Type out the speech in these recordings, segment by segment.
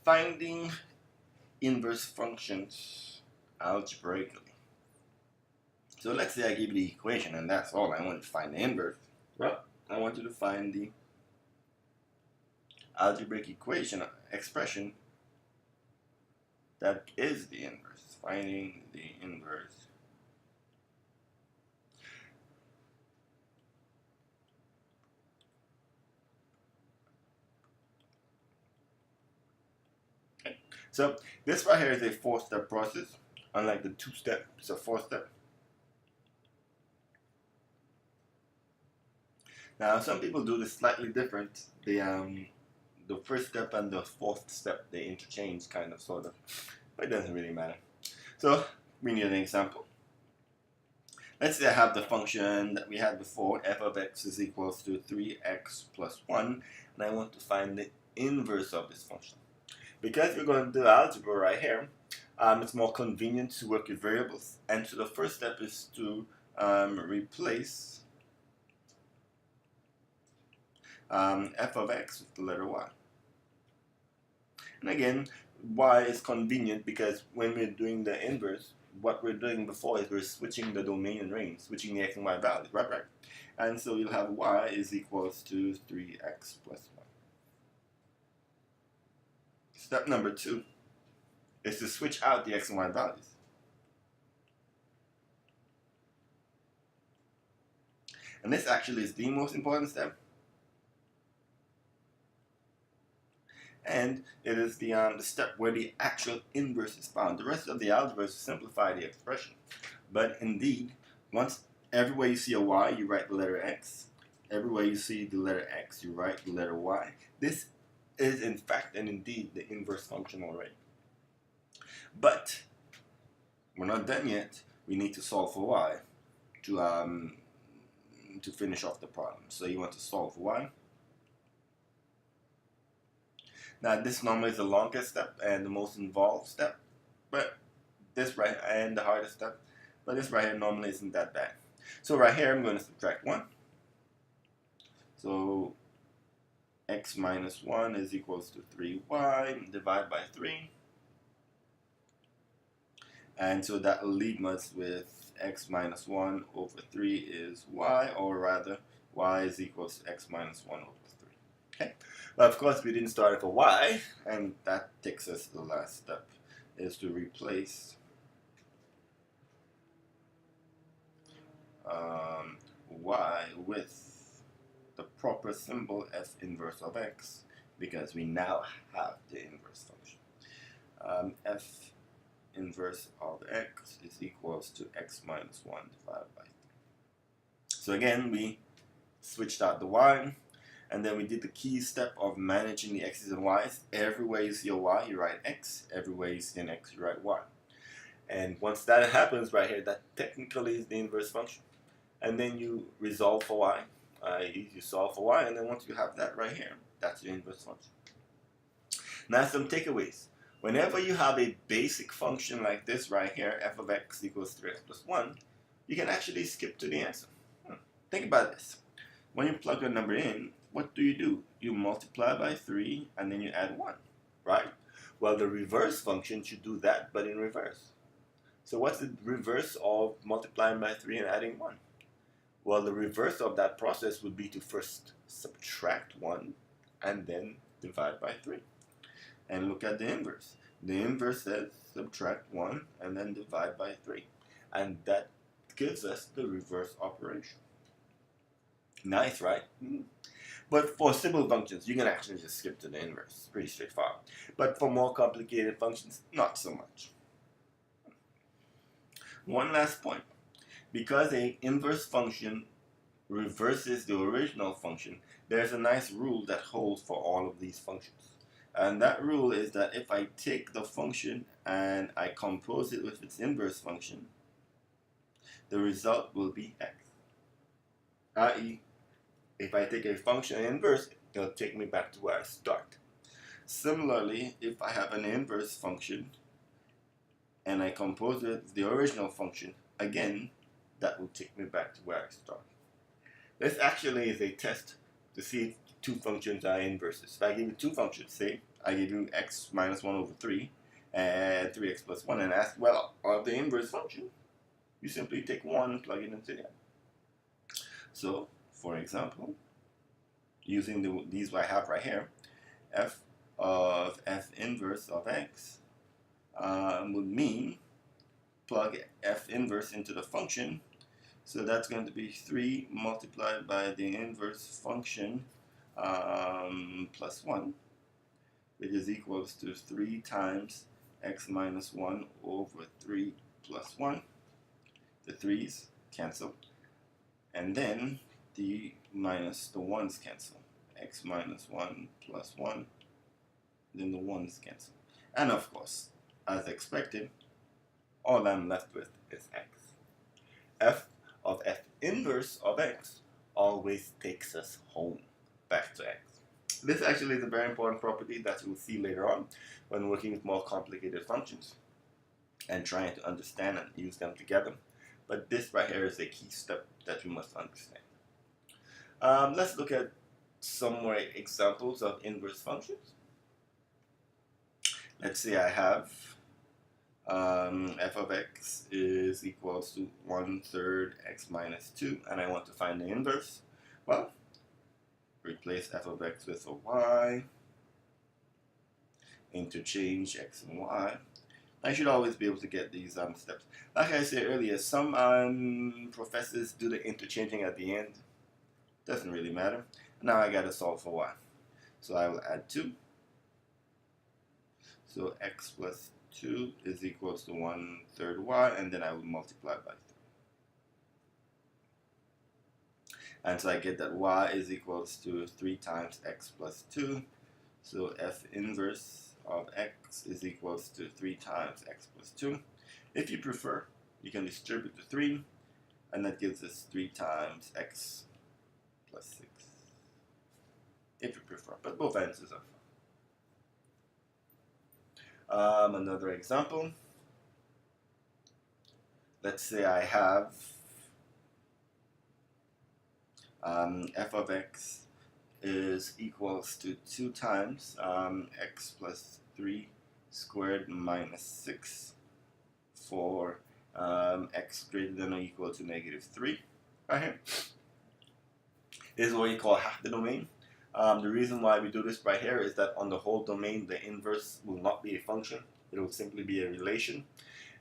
finding inverse functions algebraically. So let's say I give you the equation and that's all. I want to find the inverse. Well, I want you to find the algebraic equation expression that is the inverse. Finding the inverse. Okay. So this right here is a 4-step process. Unlike the 2-step, it's a 4-step. Now some people do this slightly different. The first step and the 4th step, they interchange kind of, sort of, but it doesn't really matter. So we need an example. Let's say I have the function that we had before, f of x is equals to 3x plus 1, and I want to find the inverse of this function. Because we're going to do algebra right here, it's more convenient to work with variables, and so the first step is to replace f of x with the letter y. And again, y is convenient because when we're doing the inverse, what we're doing before is we're switching the domain and range, switching the x and y values, right? And so you'll have y is equals to 3x plus 1. Step number 2 is to switch out the x and y values. And this actually is the most important step. And it is the step where the actual inverse is found. The rest of the algebra is to simplify the expression. But indeed, once everywhere you see a y, you write the letter x. Everywhere you see the letter x, you write the letter y. This is in fact and indeed the inverse function already. But we're not done yet. We need to solve for y to finish off the problem. So you want to solve for y. Now this normally is the longest step and the most involved step, but this right and the hardest step, but this right here normally isn't that bad. So right here I'm going to subtract 1. So x minus 1 is equals to 3y divided by 3. And so that will leave us with x minus 1 over 3 is y, or rather y is equals to x minus 1 over 3. Okay. Well, of course, we didn't start with a y, and that takes us to the last step, is to replace y with the proper symbol f inverse of x, because we now have the inverse function. F inverse of x is equals to x minus 1 divided by 3. So again, we switched out the y. And then we did the key step of managing the x's and y's. Everywhere you see a y, you write x. Everywhere you see an x, you write y. And once that happens right here, that technically is the inverse function. And then you resolve for y. You solve for y, and then once you have that right here, that's your inverse function. Now some takeaways. Whenever you have a basic function like this right here, f of x equals 3x plus 1, you can actually skip to the answer. Think about this. When you plug a number in, what do? You multiply by 3 and then you add 1, right? Well, the reverse function should do that, but in reverse. So what's the reverse of multiplying by 3 and adding 1? Well, the reverse of that process would be to first subtract 1 and then divide by 3. And look at the inverse. The inverse says subtract 1 and then divide by 3. And that gives us the reverse operation. Nice, right? But for simple functions, you can actually just skip to the inverse. Pretty straightforward. But for more complicated functions, not so much. One last point. Because an inverse function reverses the original function, there's a nice rule that holds for all of these functions. And that rule is that if I take the function and I compose it with its inverse function, the result will be x. I.e., if I take a function inverse, it'll take me back to where I start. Similarly, if I have an inverse function and I compose it with the original function, again, that will take me back to where I start. This actually is a test to see if two functions are inverses. If I give you two functions, say I give you x minus 1 over 3 and 3x plus 1 and ask, well, of the inverse function, you simply take 1, plug it into there. So, for example, using these I have right here, f of f inverse of x would mean plug f inverse into the function. So that's going to be 3 multiplied by the inverse function plus 1, which is equals to 3 times x minus 1 over 3 plus 1. The 3's cancel. And then the minus the 1's cancel. X minus 1 plus 1. Then the 1's cancel. And of course, as expected, all I'm left with is x. F of f inverse of x always takes us home, back to x. This actually is a very important property that you'll see later on when working with more complicated functions and trying to understand and use them together. But this right here is a key step that you must understand. Let's look at some more examples of inverse functions. Let's say I have f of x is equals to 1/3 x minus 2, and I want to find the inverse. Well, replace f of x with a y, interchange x and y. I should always be able to get these steps. Like I said earlier, some professors do the interchanging at the end. Doesn't really matter. Now I gotta solve for y. So I will add 2. So x plus 2 is equals to 1/3 y, and then I will multiply by 3. And so I get that y is equals to 3 times x plus 2. So f inverse of x is equals to 3 times x plus 2. If you prefer, you can distribute the 3, and that gives us 3 times x plus 6. If you prefer, but both answers are fine. Another example. Let's say I have f of x is equals to 2 times x plus 3 squared minus 6 for x greater than or equal to -3. Right here. This is what you call half the domain. The reason why we do this right here is that on the whole domain, the inverse will not be a function. It will simply be a relation.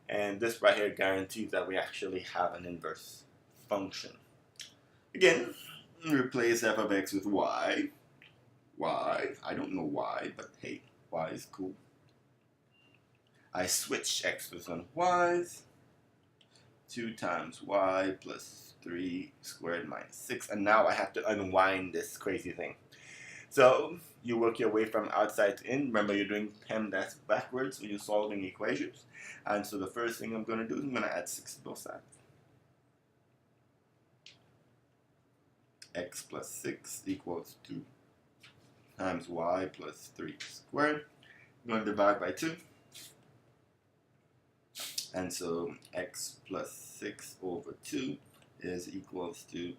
And this right here guarantees that we actually have an inverse function. Again, replace f of x with y. Y, I don't know why, but hey, y is cool. I switch x's and y's. 2 times y plus 3 squared minus 6. And now I have to unwind this crazy thing. So you work your way from outside to in. Remember, you're doing PEMDAS backwards when you're solving equations. And so the first thing I'm going to do is I'm going to add 6 to both sides. X plus 6 equals 2 times y plus 3 squared. I'm going to divide by 2. And so x plus 6 over 2 is equals to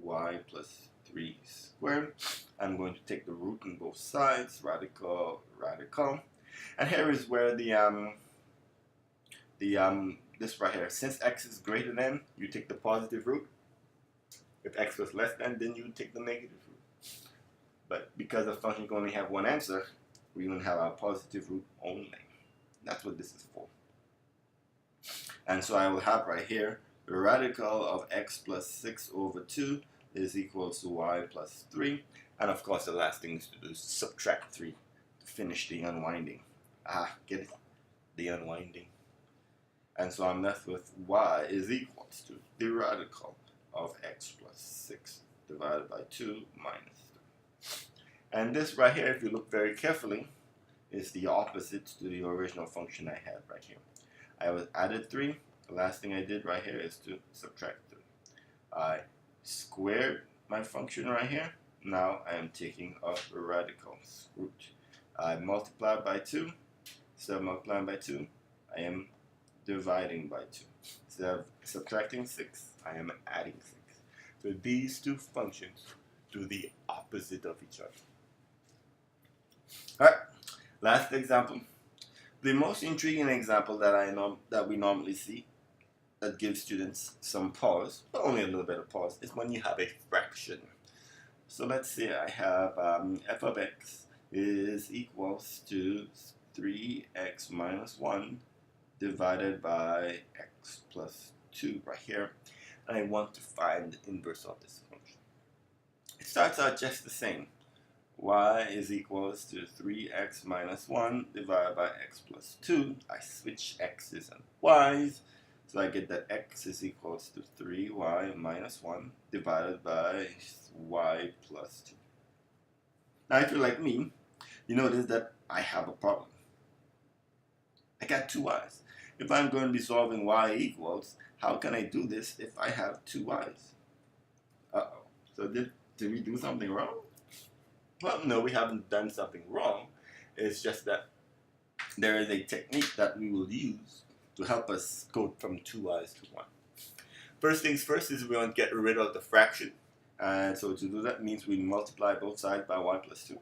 y plus 3 squared. I'm going to take the root on both sides, radical, radical. And here is where this right here, since x is greater than, you take the positive root. If x was less than, then you take the negative root. But because the function can only have one answer, we're going to have our positive root only. That's what this is for. And so I will have right here, the radical of x plus 6 over 2 is equal to y plus 3. And of course, the last thing is to do is subtract 3 to finish the unwinding. Get it? The unwinding. And so I'm left with y is equals to the radical of x plus 6 divided by 2 minus 3. And this right here, if you look very carefully, is the opposite to the original function I had right here. I was added 3. The last thing I did right here is to subtract 3. I squared my function right here. Now I am taking a radical root. I multiplied by 2. Instead of multiplying by 2, I am dividing by 2. Instead of subtracting 6, I am adding 6. So these two functions do the opposite of each other. Alright, Last example. The most intriguing example that we normally see that gives students some pause, but only a little bit of pause, is when you have a fraction. So let's say I have f of x is equals to 3x minus 1 divided by x plus 2 right here, and I want to find the inverse of this function. It starts out just the same. Y is equals to 3x minus 1 divided by x plus 2. I switch x's and y's, so I get that x is equals to 3y minus 1 divided by y plus 2. Now if you're like me, you notice that I have a problem. I got two y's. If I'm going to be solving y equals, how can I do this if I have two y's? Uh-oh. So did we do something wrong? Well, no, we haven't done something wrong. It's just that there is a technique that we will use to help us go from two y's to one. First things first is we want to get rid of the fraction. And so to do that means we multiply both sides by y plus 2.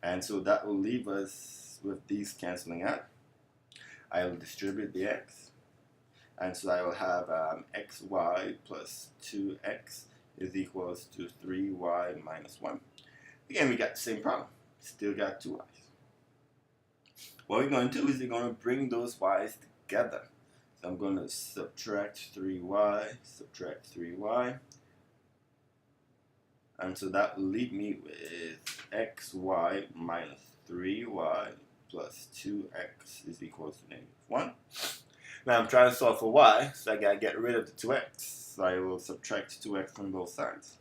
And so that will leave us with these canceling out. I will distribute the x. And so I will have xy plus 2x is equals to 3y minus 1. Again, we got the same problem. Still got two y's. What we're going to do is we're going to bring those y's together. So I'm going to subtract 3y, subtract 3y. And so that will leave me with xy minus 3y plus 2x is equals to negative 1. Now I'm trying to solve for y, so I gotta get rid of the 2x. So I will subtract 2x from both sides.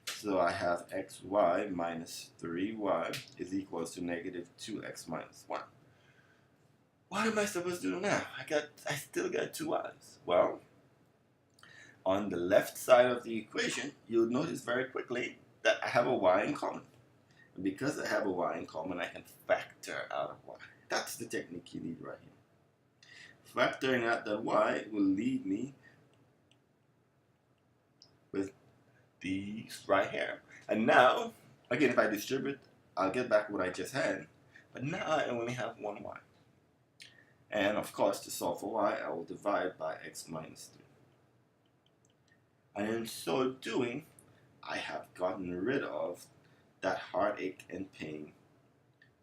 So I have xy minus 3y is equals to negative 2x minus 1. What am I supposed to do now? I still got two y's. Well, on the left side of the equation, you'll notice very quickly that I have a y in common. And because I have a y in common, I can factor out of y. That's the technique you need right here. Factoring out that y will leave me with these right here. And now, again, if I distribute, I'll get back what I just had. But now I only have one y. And of course, to solve for y, I will divide by x minus 3. And in so doing, I have gotten rid of that heartache and pain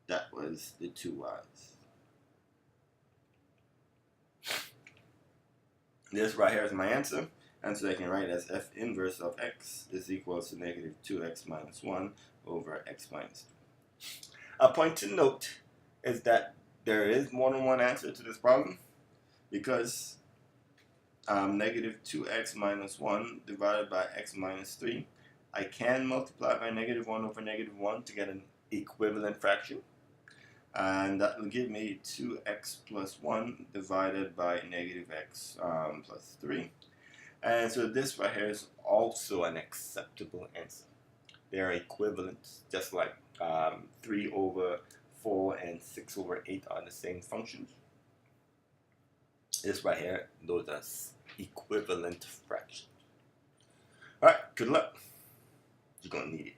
that was the two y's. This right here is my answer, and so I can write as f inverse of x is equals to negative 2x minus 1 over x minus 3. A point to note is that there is more than one answer to this problem, because negative 2x minus 1 divided by x minus 3, I can multiply by negative 1 over negative 1 to get an equivalent fraction. And that will give me 2x plus 1 divided by negative x plus 3. And so this right here is also an acceptable answer. They are equivalent, just like 3 over 4 and 6 over 8 are the same functions. This right here, those are equivalent fractions. Alright, good luck. You're going to need it.